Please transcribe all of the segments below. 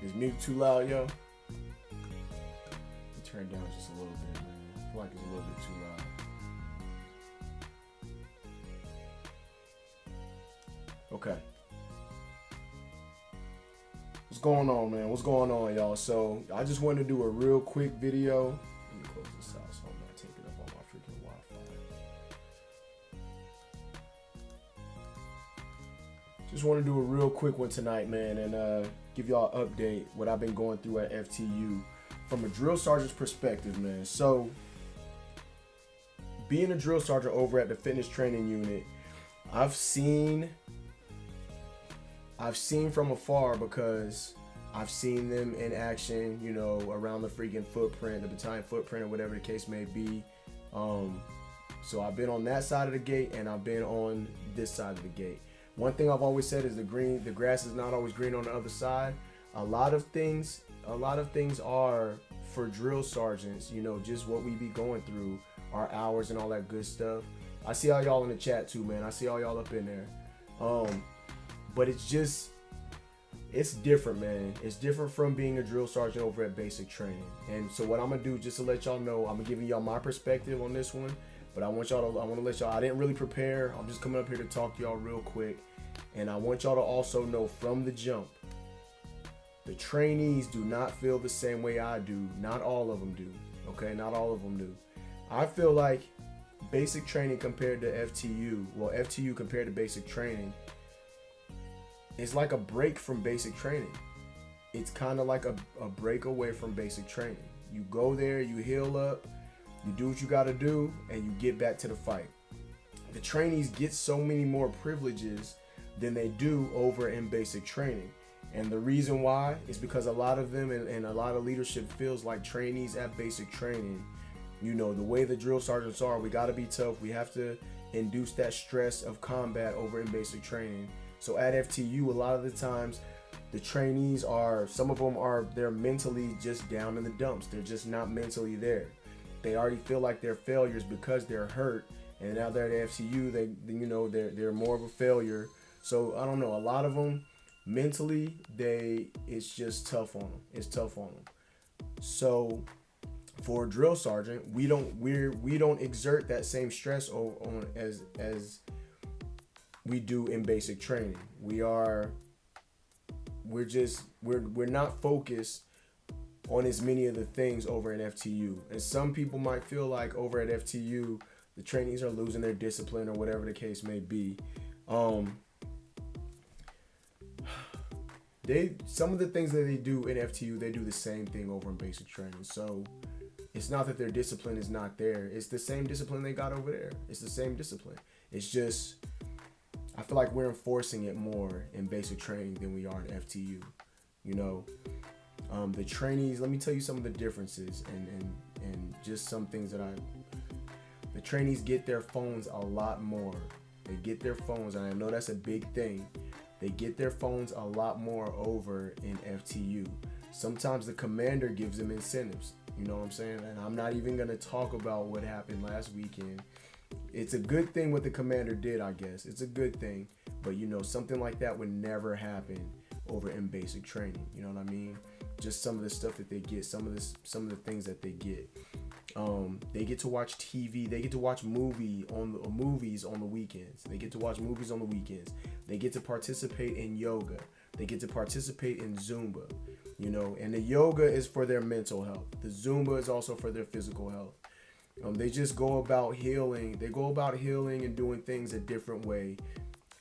Is music too loud, yo? Turn it down just a little bit, man. I feel like it's a little bit too loud. Okay. What's going on, man? What's going on, y'all? So I just wanted to do a real quick video. Let me close this out so I'm not taking up all my freaking Wi-Fi. Just want to do a real quick one tonight, man, and give y'all an update what I've been going through at FTU from a drill sergeant's perspective, man. So being a drill sergeant over at the fitness training unit, I've seen from afar because I've seen them in action, you know, around the freaking footprint, the battalion footprint, or whatever the case may be. So I've been on that side of the gate and I've been on this side of the gate. One thing I've always said is the grass is not always green on the other side. A lot of things are for drill sergeants, you know, just what we be going through, our hours and all that good stuff. I see all y'all in the chat too, man. I see all y'all up in there. But it's different, man. It's different from being a drill sergeant over at basic training. And so what I'm gonna do, just to let y'all know, I'm gonna give y'all my perspective on this one. But I want to let y'all, I didn't really prepare. I'm just coming up here to talk to y'all real quick. And I want y'all to also know from the jump, the trainees do not feel the same way I do. Not all of them do. Okay, not all of them do. I feel like basic training compared to FTU, well, FTU compared to basic training, is like a break from basic training. It's kind of like a break away from basic training. You go there, you heal up, you do what you got to do, and you get back to the fight. The trainees get so many more privileges than they do over in basic training. And the reason why is because a lot of them and a lot of leadership feels like trainees at basic training, you know, the way the drill sergeants are, we got to be tough. We have to induce that stress of combat over in basic training. So at FTU, a lot of the times, the trainees some of them they're mentally just down in the dumps. They're just not mentally there. They already feel like they're failures because they're hurt. And now they're at FTU, they're more of a failure. So I don't know, a lot of them, mentally, it's just tough on them. It's tough on them. So for a drill sergeant, we don't exert that same stress on as we do in basic training. We're not focused on as many of the things over at FTU. And some people might feel like over at FTU, the trainees are losing their discipline or whatever the case may be. Some of the things that they do in FTU, they do the same thing over in basic training. So it's not that their discipline is not there. It's the same discipline they got over there. It's the same discipline. It's just, I feel like we're enforcing it more in basic training than we are in FTU. You know, the trainees, let me tell you some of the differences and just some things that the trainees get their phones a lot more. They get their phones, and I know that's a big thing. They get their phones a lot more over in FTU. Sometimes the commander gives them incentives. You know what I'm saying? And I'm not even going to talk about what happened last weekend. It's a good thing what the commander did, I guess. It's a good thing. But, you know, something like that would never happen over in basic training. You know what I mean? Just some of the stuff that they get, some of the things that they get. They get to watch TV. They get to watch movies on the weekends. They get to watch movies on the weekends. They get to participate in yoga. They get to participate in Zumba. You know, and the yoga is for their mental health. The Zumba is also for their physical health. They just go about healing. They go about healing and doing things a different way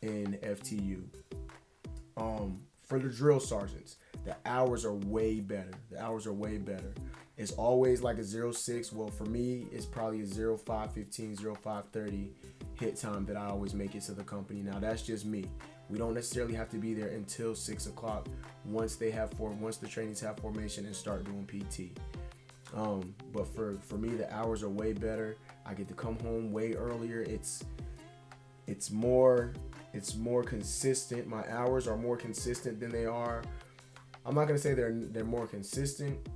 in FTU. For the drill sergeants, the hours are way better. It's always like a 06. Well, for me, it's probably a 05:15, 05:30 hit time that I always make it to the company. Now, that's just me. We don't necessarily have to be there until 6 o'clock once the trainees have formation and start doing PT. But for me, the hours are way better. I get to come home way earlier. It's more consistent. My hours are more consistent than they are. I'm not gonna say they're more consistent,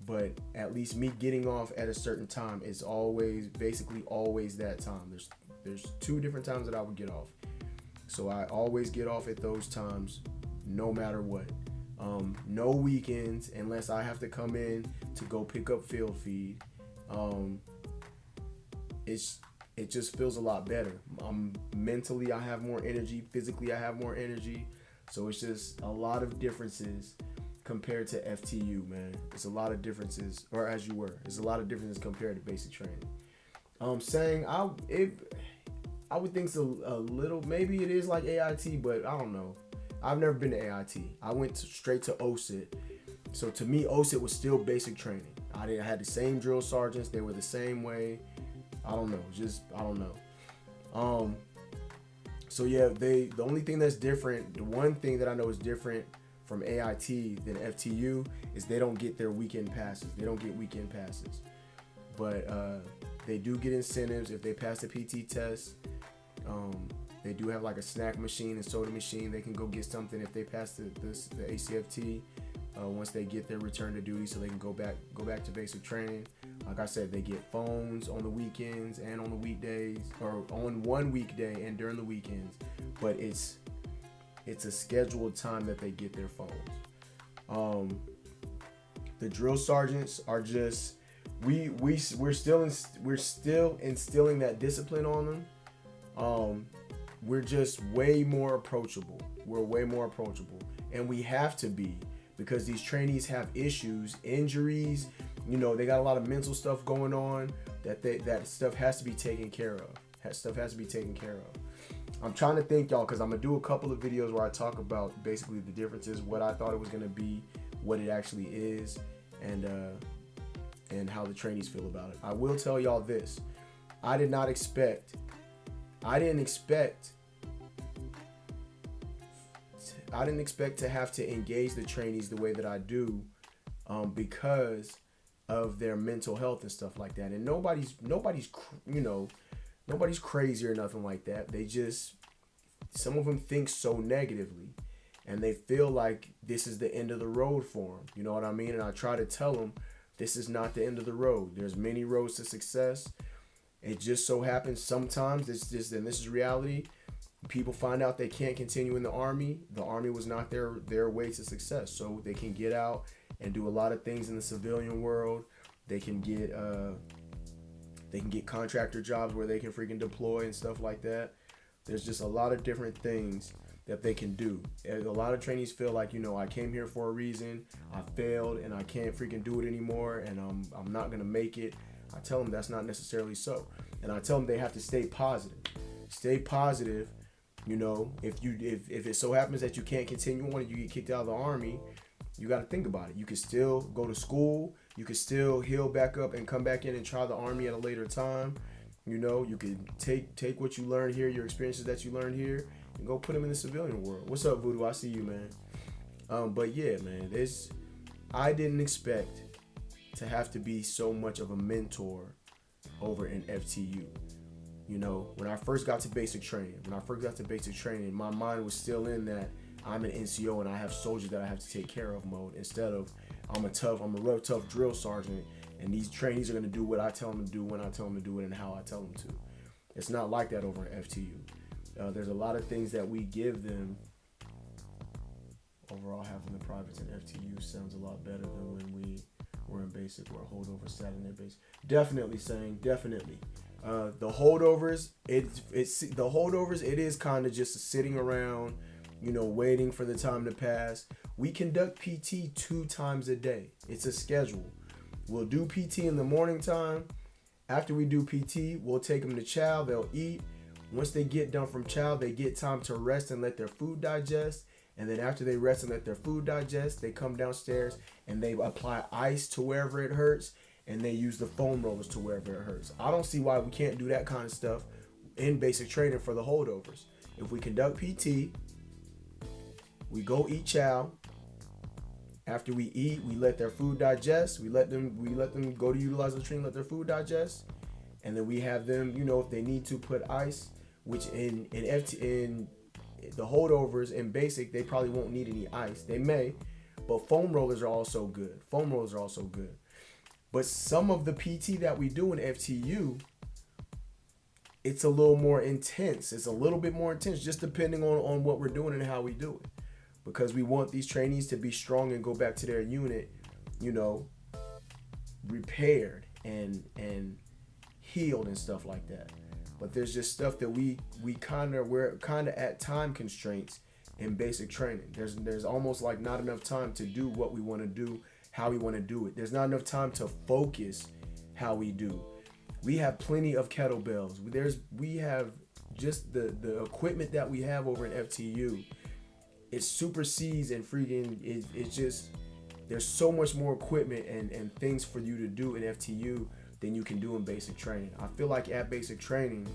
but at least me getting off at a certain time is basically always that time. There's 2 different times that I would get off. So I always get off at those times, no matter what. No weekends unless I have to come in to go pick up field feed. It just feels a lot better. Mentally, I have more energy. Physically, I have more energy. So it's just a lot of differences compared to FTU, man. It's a lot of differences, or as you were, it's a lot of differences compared to basic training. Saying I would think so a little. Maybe it is like AIT, but I don't know. I've never been to AIT. I went straight to OSIT. So to me, OSIT was still basic training. I had the same drill sergeants. They were the same way. I don't know. So yeah, the only thing that's different, the one thing that I know is different from AIT than FTU is they don't get their weekend passes. They don't get weekend passes. But they do get incentives if they pass the PT test. They do have like a snack machine and soda machine. They can go get something if they pass the ACFT once they get their return to duty, so they can go back to basic training. Like I said, they get phones on the weekends and on the weekdays, or on one weekday and during the weekends. But it's a scheduled time that they get their phones. The drill sergeants are just we're still instilling that discipline on them. We're just way more approachable. We're way more approachable, and we have to be, because these trainees have issues, injuries. You know, they got a lot of mental stuff going on that stuff has to be taken care of. I'm trying to think, y'all, because I'm gonna do a couple of videos where I talk about basically the differences, what I thought it was gonna be, what it actually is, and how the trainees feel about it. I will tell y'all this: I didn't expect to have to engage the trainees the way that I do, because of their mental health and stuff like that. And nobody's crazy or nothing like that. They just, some of them think so negatively, and they feel like this is the end of the road for them. You know what I mean? And I try to tell them this is not the end of the road. There's many roads to success. It just so happens sometimes this is reality. People find out they can't continue in the Army. The Army was not their way to success. So they can get out and do a lot of things in the civilian world. They can get contractor jobs where they can freaking deploy and stuff like that. There's just a lot of different things that they can do. And a lot of trainees feel like, I came here for a reason. I failed and I can't freaking do it anymore, and I'm not gonna make it. I tell them that's not necessarily so. And I tell them they have to stay positive. Stay positive. If it so happens that you can't continue on and you get kicked out of the Army, you got to think about it. You can still go to school. You can still heal back up and come back in and try the Army at a later time. You can take what you learned here, your experiences that you learned here, and go put them in the civilian world. What's up, Voodoo? I see you, man. But yeah, man, I didn't expect to have to be so much of a mentor over in FTU. When I first got to basic training, my mind was still in that I'm an NCO and I have soldiers that I have to take care of mode, instead of I'm a real tough drill sergeant and these trainees are going to do what I tell them to do, when I tell them to do it, and how I tell them to. It's not like that over in FTU. There's a lot of things that we give them. Overall, having the privates in FTU sounds a lot better than when we were in basic, where holdovers sat in their base. Definitely. The holdovers, it is kind of just sitting around, waiting for the time to pass. We conduct PT 2 times a day. It's a schedule. We'll do PT in the morning time. After we do PT, we'll take them to chow. They'll eat. Once they get done from chow, they get time to rest and let their food digest. And then after they rest and let their food digest, they come downstairs and they apply ice to wherever it hurts, and they use the foam rollers to wherever it hurts. I don't see why we can't do that kind of stuff in basic training for the holdovers. If we conduct PT, we go eat chow. After we eat, we let their food digest. We let them go to utilize the latrine, let their food digest, and then we have them, if they need to, put ice. Which in the holdovers in basic, they probably won't need any ice. They may, but foam rollers are also good. But some of the PT that we do in FTU, it's a little more intense. It's a little bit more intense, just depending on what we're doing and how we do it. because we want these trainees to be strong and go back to their unit, you know, repaired and healed and stuff like that. But there's just stuff that we're kind of at time constraints in basic training. There's almost like not enough time to do what we want to do, how we want to do it. There's not enough time to focus how we do. We have plenty of kettlebells. We have just the equipment that we have over in FTU. It supersedes and freaking it's just, there's so much more equipment and things for you to do in FTU than you can do in basic training. I feel like at basic training,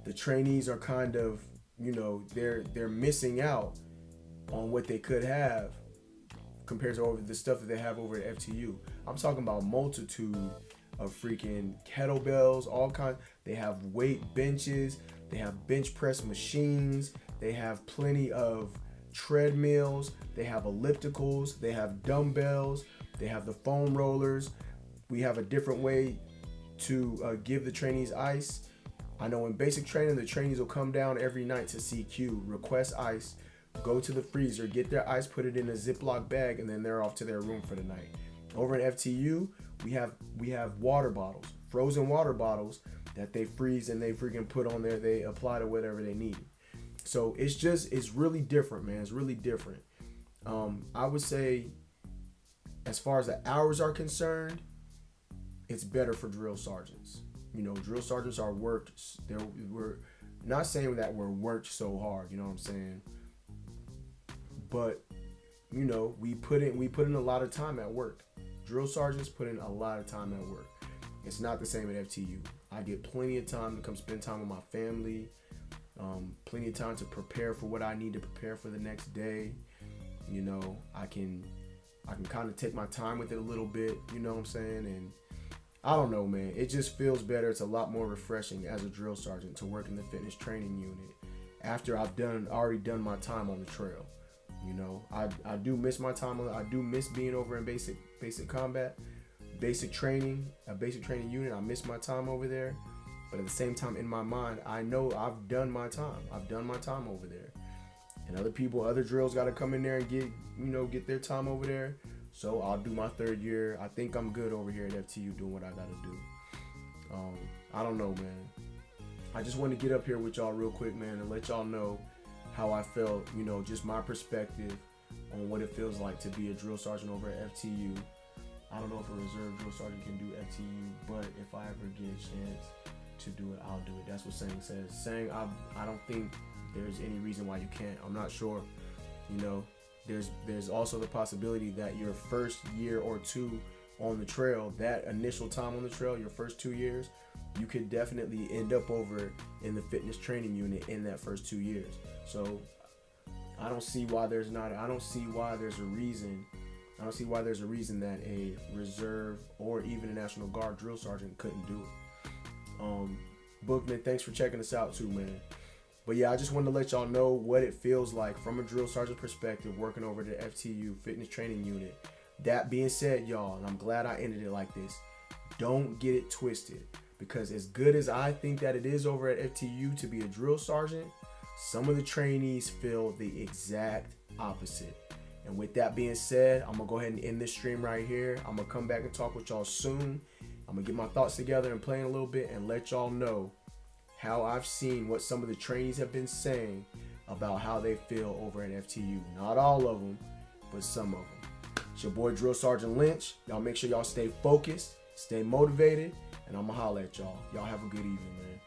the trainees are kind of, you know, they're missing out on what they could have compared to over the stuff that they have over at FTU. I'm talking about multitude of freaking kettlebells, all kinds. They have weight benches, they have bench press machines, they have plenty of treadmills, they have ellipticals, they have dumbbells, they have the foam rollers. We have a different way to give the trainees ice. I know in basic training, the trainees will come down every night to CQ, request ice, go to the freezer, get their ice, put it in a Ziploc bag, and then they're off to their room for the night. Over in FTU, we have water bottles, frozen water bottles that they freeze and they freaking put on there. They apply to whatever they need. So it's really different, man. It's really different. I would say, as far as the hours are concerned, it's better for drill sergeants. You know, drill sergeants are worked. We're not saying that we're worked so hard. You know what I'm saying? But you know, we put in a lot of time at work. Drill sergeants put in a lot of time at work. It's not the same at FTU. I get plenty of time to come spend time with my family. Plenty of time to prepare for what I need to prepare for the next day. You know, I can kind of take my time with it a little bit. You know what I'm saying? And I don't know, man. It just feels better. It's a lot more refreshing as a drill sergeant to work in the fitness training unit after I've already done my time on the trail. You know, I do miss my time I do miss being over in basic combat, basic training, a basic training unit. I miss my time over there, but at the same time, in my mind, I know I've done my time. I've done my time over there, and other drills got to come in there and get their time over there. So I'll do my third year. I think I'm good over here at FTU doing what I gotta do. I don't know, man. I just want to get up here with y'all real quick, man, and let y'all know how I felt, you know, just my perspective on what it feels like to be a drill sergeant over at FTU. I don't know if a reserve drill sergeant can do FTU, but if I ever get a chance to do it, I'll do it. That's what Sang says. Sang, I don't think there's any reason why you can't. I'm not sure, you know. There's also the possibility that your first year or two on the trail, that initial time on the trail, your first 2 years, you could definitely end up over in the fitness training unit in that first 2 years. So I don't see why there's a reason that a reserve or even a National Guard drill sergeant couldn't do it. Bookman, thanks for checking us out too, man. But yeah, I just wanted to let y'all know what it feels like from a drill sergeant perspective working over the FTU fitness training unit. That being said, y'all, and I'm glad I ended it like this, don't get it twisted, because as good as I think that it is over at FTU to be a drill sergeant, some of the trainees feel the exact opposite. And with that being said, I'm gonna go ahead and end this stream right here. I'm gonna come back and talk with y'all soon. I'm gonna get my thoughts together and play in a little bit and let y'all know how I've seen what some of the trainees have been saying about how they feel over at FTU. Not all of them, but some of them. It's your boy Drill Sergeant Lynch. Y'all make sure y'all stay focused, stay motivated, and I'm gonna holler at y'all. Y'all have a good evening, man.